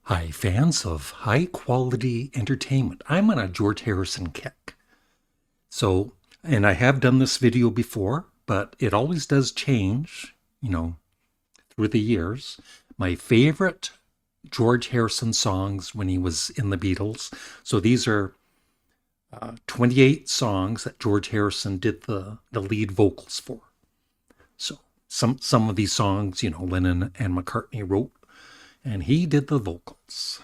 Hi, fans of high quality entertainment. I'm on a George Harrison kick. So, and I have done this video before, but it always does change, you know, through the years. My favorite George Harrison songs when he was in the Beatles. So these are 28 songs that George Harrison did the lead vocals for. So some of these songs, Lennon and McCartney wrote, and he did the vocals.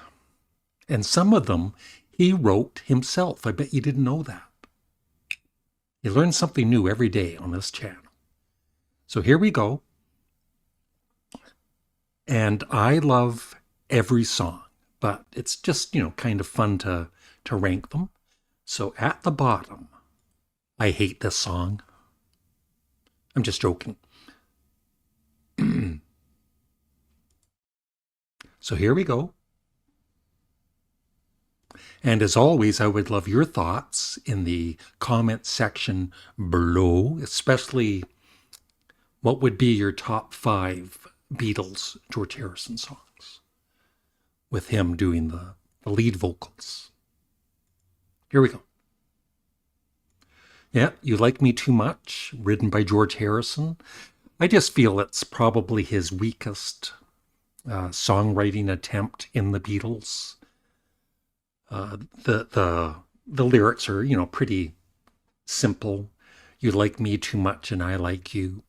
And some of them he wrote himself. I bet you didn't know that. You learn something new every day on this channel. So here we go. And I love every song, but it's just, kind of fun to rank them. So at the bottom, I hate this song. I'm just joking. So here we go. And as always, I would love your thoughts in the comment section below, especially what would be your top 5 Beatles George Harrison songs with him doing the lead vocals. Here we go. Yeah, You Like Me Too Much, written by George Harrison. I just feel it's probably his weakest songwriting attempt in the Beatles. The lyrics are pretty simple. You like me too much and I like you.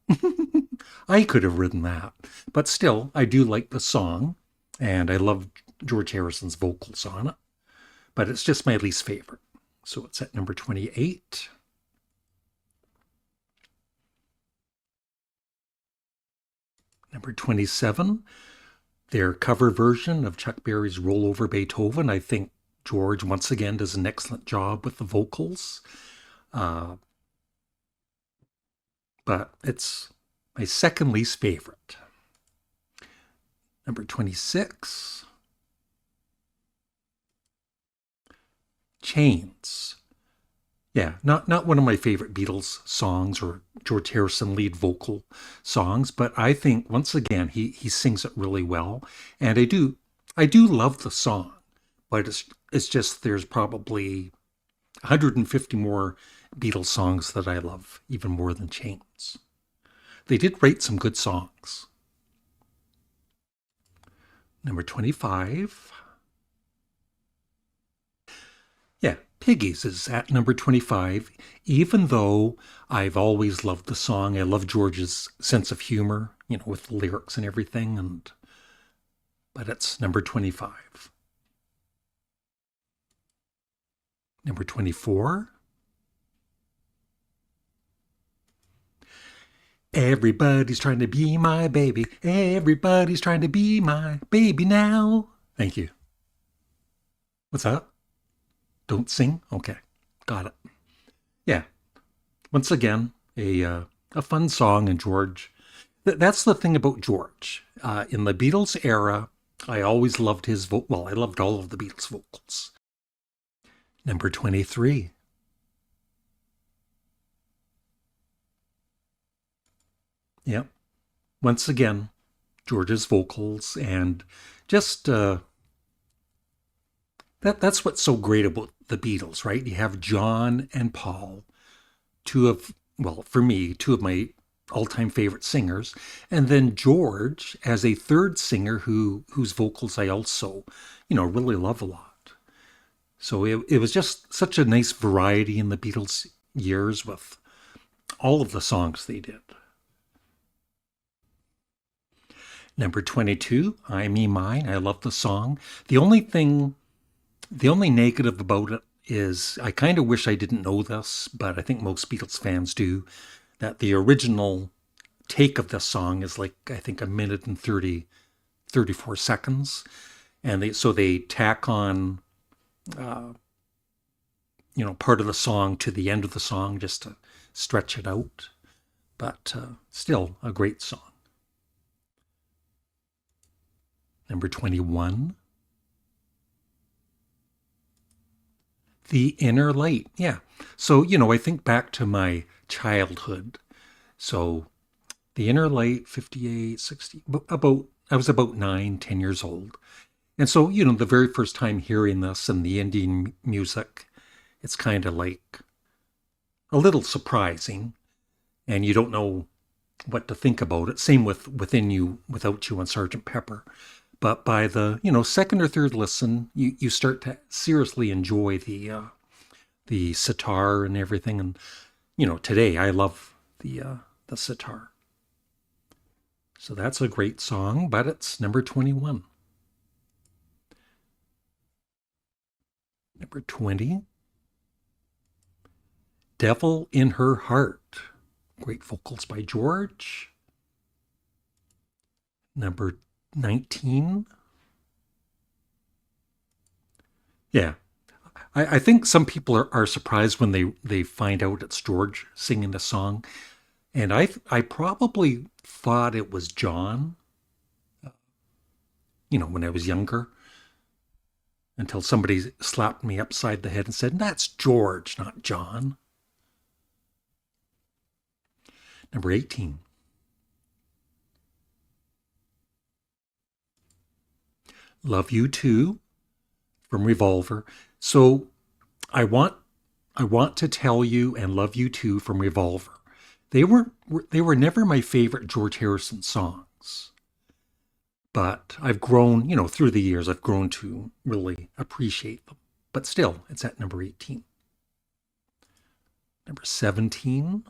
I could have written that, but still, I do like the song, and I love George Harrison's vocals on it. But it's just my least favorite. So it's at number 28. Number 27, their cover version of Chuck Berry's Roll Over Beethoven. I think George, once again, does an excellent job with the vocals. But it's my second least favorite. Number 26, Chains. Yeah, not one of my favorite Beatles songs or George Harrison lead vocal songs, but I think once again he sings it really well, and I do love the song, but it's just there's probably 150 more Beatles songs that I love even more than Chains. They did write some good songs. Number 25. Yeah, Piggies is at number 25, even though I've always loved the song. I love George's sense of humor, with the lyrics and everything, but it's number 25. Number 24. Everybody's trying to be my baby. Everybody's trying to be my baby now. Thank you. What's that? Don't sing? Okay, got it. Yeah, once again, a fun song, and George. That's the thing about George. In the Beatles era, I always loved his I loved all of the Beatles vocals. Number 23. Yep. Once again, George's vocals, and just that's what's so great about the Beatles, right? You have John and Paul, for me, two of my all-time favorite singers, and then George as a third singer whose vocals I also, really love a lot. So it was just such a nice variety in the Beatles years with all of the songs they did. Number 22, I Me Mine. I love the song. The only negative about it is I kind of wish I didn't know this, but I think most Beatles fans do, that the original take of this song is like, I think, 1 minute and 34 seconds. And they tack on, part of the song to the end of the song just to stretch it out. But still a great song. Number 21. The Inner Light. Yeah. So, I think back to my childhood. So The Inner Light, 58, 60, I was about 9, 10 years old. And so, the very first time hearing this and the Indian music, it's kind of like a little surprising, and you don't know what to think about it. Same with Within You, Without You, and Sergeant Pepper. But by the second or third listen, you start to seriously enjoy the sitar and everything. And today I love the sitar. So that's a great song, but it's number 21. Number 20, Devil in Her Heart. Great vocals by George. Number 19. Yeah. I think some people are surprised when they find out it's George singing the song. And I probably thought it was John, when I was younger, until somebody slapped me upside the head and said, "That's George, not John." Number 18. Love You Too from Revolver. So I want to Tell You and Love You Too from Revolver. They were never my favorite George Harrison songs. But I've grown, through the years, I've grown to really appreciate them. But still, it's at number 18. Number 17.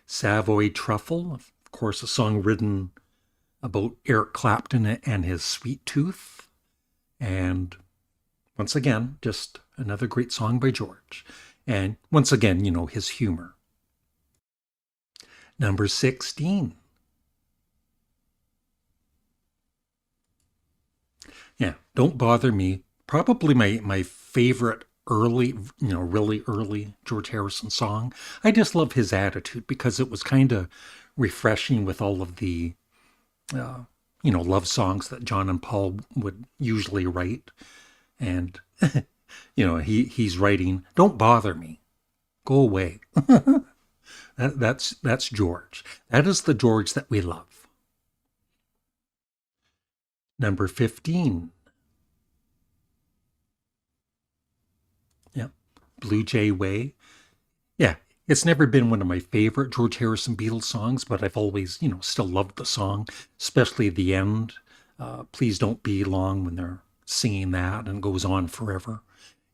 Savoy Truffle, of course, a song written about Eric Clapton and his sweet tooth. And once again, just another great song by George. And once again, his humor. Number 16. Yeah, Don't Bother Me. Probably my favorite early, really early George Harrison song. I just love his attitude because it was kind of refreshing with all of the, love songs that John and Paul would usually write. And, he's writing, "Don't bother me. Go away." That's George. That is the George that we love. Number 15. Yep. Blue Jay Way. Yeah, it's never been one of my favorite George Harrison Beatles songs, but I've always, still loved the song, especially the end. Please Don't Be Long, when they're singing that and goes on forever.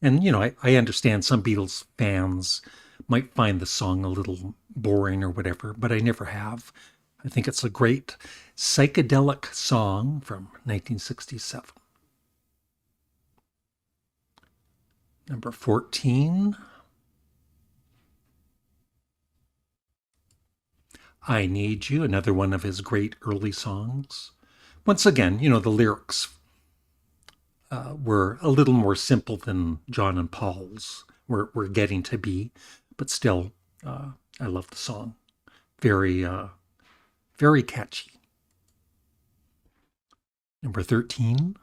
And, I understand some Beatles fans might find the song a little boring or whatever, but I never have. I think it's a great psychedelic song from 1967. Number 14. I Need You, another one of his great early songs. Once again, the lyrics were a little more simple than John and Paul's were getting to be, but still, I love the song. Very, very catchy. Number 13.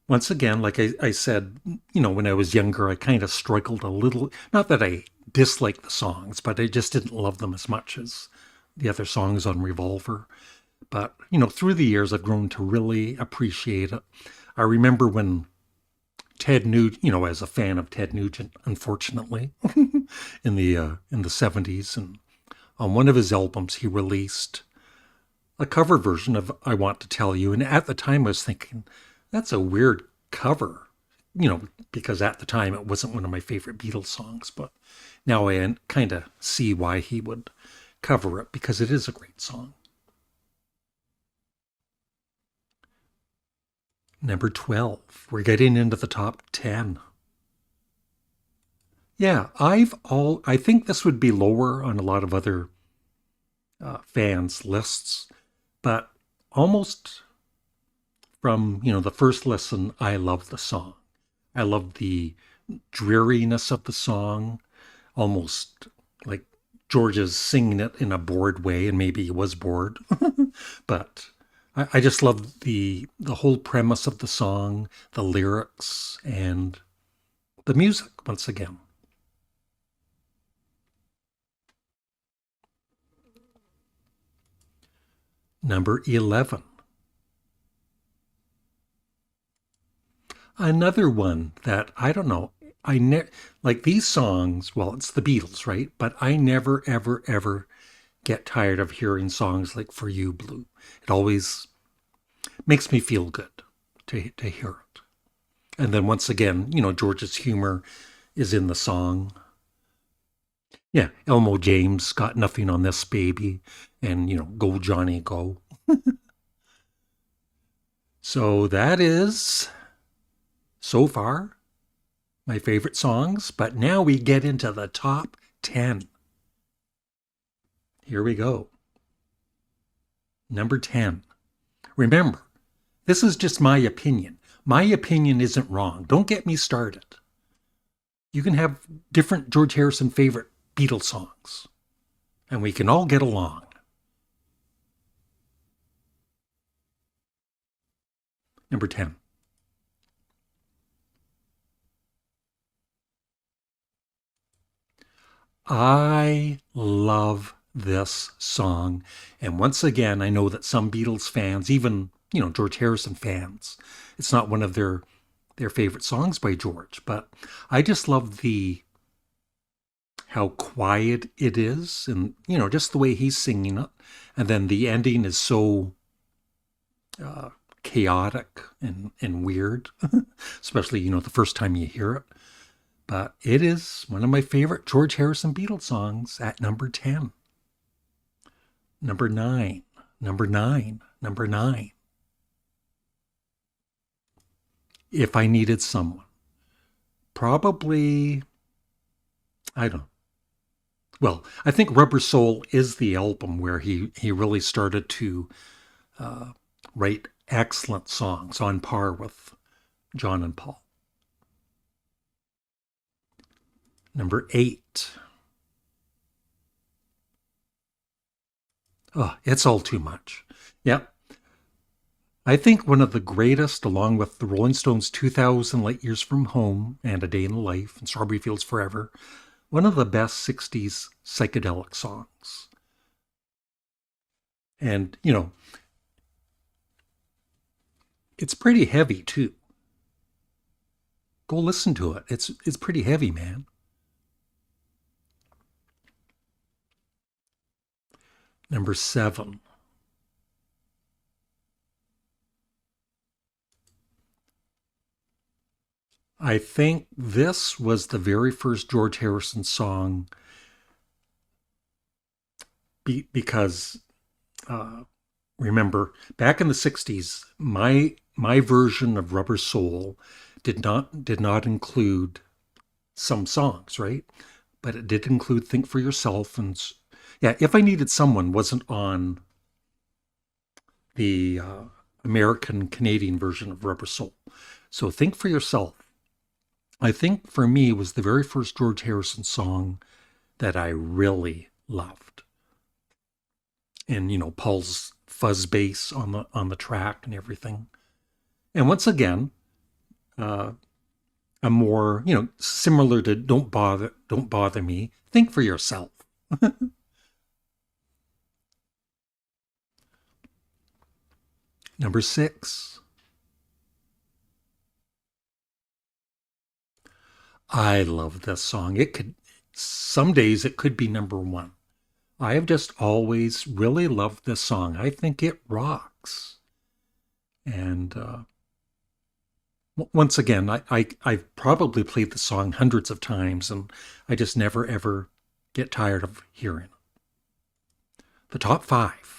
Once again, like I said, when I was younger, I kind of struggled a little. Not that I disliked the songs, but I just didn't love them as much as the other songs on Revolver. But, through the years, I've grown to really appreciate it. I remember when Ted Nugent, as a fan of Ted Nugent, unfortunately, in the 70s, and on one of his albums, he released a cover version of "I Want to Tell You." And at the time, I was thinking, that's a weird cover, because at the time it wasn't one of my favorite Beatles songs. But now I kind of see why he would cover it, because it is a great song. Number 12. We're getting into the top 10. Yeah, I think this would be lower on a lot of other fans' lists, but almost from, the first listen, I love the song. I love the dreariness of the song, almost like George is singing it in a bored way, and maybe he was bored, but I just love the whole premise of the song, the lyrics, and the music, once again. Number 11. Another one that I don't know. Like these songs. Well, it's the Beatles, right? But I never, ever, ever get tired of hearing songs like "For You, Blue." It always makes me feel good to hear it. And then once again, George's humor is in the song. Yeah, Elmo James got nothing on this baby, and go Johnny go. So that is so far my favorite songs, but now we get into the top 10. Here we go. Number 10. Remember, this is just my opinion. My opinion isn't wrong. Don't get me started. You can have different George Harrison favorite Beatles songs, and we can all get along. Number 10. I love this song. And once again, I know that some Beatles fans, even, George Harrison fans, it's not one of their favorite songs by George, but I just love how quiet it is and, just the way he's singing it. And then the ending is so chaotic and weird, especially, the first time you hear it. But it is one of my favorite George Harrison Beatles songs at number 10. Number 9. Number 9. Number 9. If I Needed Someone. Probably, I don't know. Well, I think Rubber Soul is the album where he really started to write excellent songs on par with John and Paul. Number 8. Oh, It's All Too Much. Yep. I think one of the greatest, along with the Rolling Stones' 2000 Light Years from Home and A Day in the Life and Strawberry Fields Forever, one of the best 60s psychedelic songs. And, it's pretty heavy too. Go listen to it. It's pretty heavy, man. Number 7. I think this was the very first George Harrison song because remember back in the 60s, my version of Rubber Soul did not include some songs, right? But it did include Think for Yourself and yeah, If I Needed Someone wasn't on the American Canadian version of Rubber Soul. So Think for Yourself, I think for me was the very first George Harrison song that I really loved. And Paul's fuzz bass on the track and everything. And once again, a more similar to Don't Bother Me. Think for Yourself. Number 6. I love this song. Some days it could be number 1. I have just always really loved this song. I think it rocks. And once again, I've probably played the song hundreds of times, and I just never, ever get tired of hearing it. The top 5.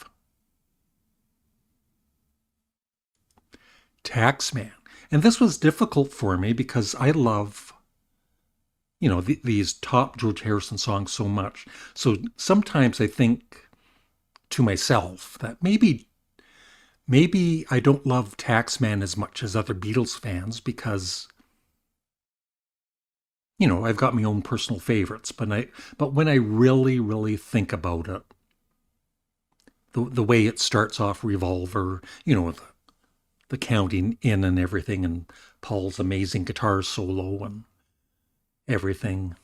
Taxman. And this was difficult for me because I love, these top George Harrison songs so much. So sometimes I think to myself that maybe I don't love Taxman as much as other Beatles fans because, I've got my own personal favorites. But when I really, really think about it, the way it starts off Revolver, with the counting in and everything, and Paul's amazing guitar solo and everything.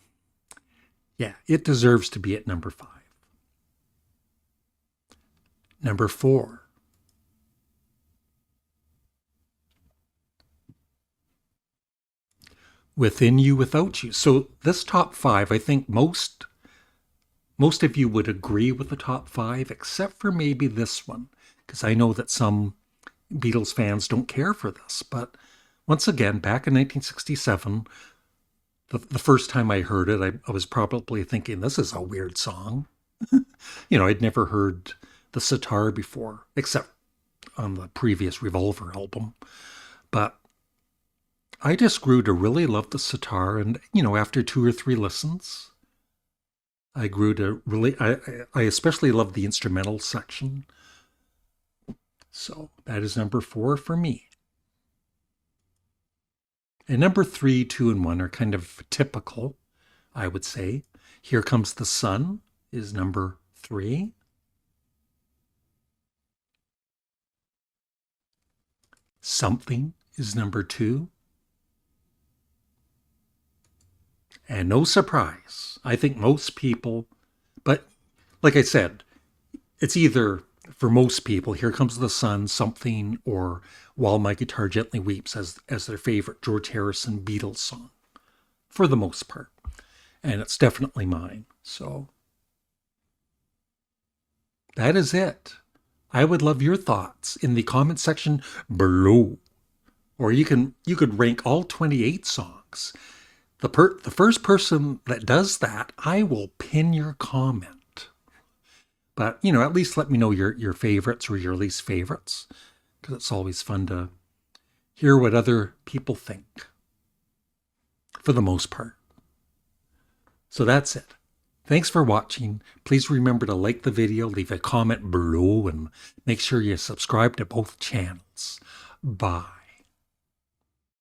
Yeah, it deserves to be at number 5. Number 4. Within You, Without You. So this top five, I think most of you would agree with the top five, except for maybe this one, because I know that some Beatles fans don't care for this. But once again, back in 1967, the first time I heard it, I was probably thinking, this is a weird song. I'd never heard the sitar before, except on the previous Revolver album. But I just grew to really love the sitar, and, after 2 or 3 listens, I grew to really, I especially love the instrumental section. So that is number 4 for me. And number 3, 2, and 1 are kind of typical, I would say. Here Comes the Sun is number 3. Something is number 2. And no surprise, I think most people, but like I said, it's either, for most people, Here Comes the Sun, Something, or While My Guitar Gently Weeps as their favorite George Harrison Beatles song, for the most part. And it's definitely mine. So that is it. I would love your thoughts in the comment section below. Or you could rank all 28 songs. The first person that does that, I will pin your comment. But, at least let me know your favorites or your least favorites, because it's always fun to hear what other people think, for the most part. So that's it. Thanks for watching. Please remember to like the video, leave a comment below, and make sure you subscribe to both channels. Bye.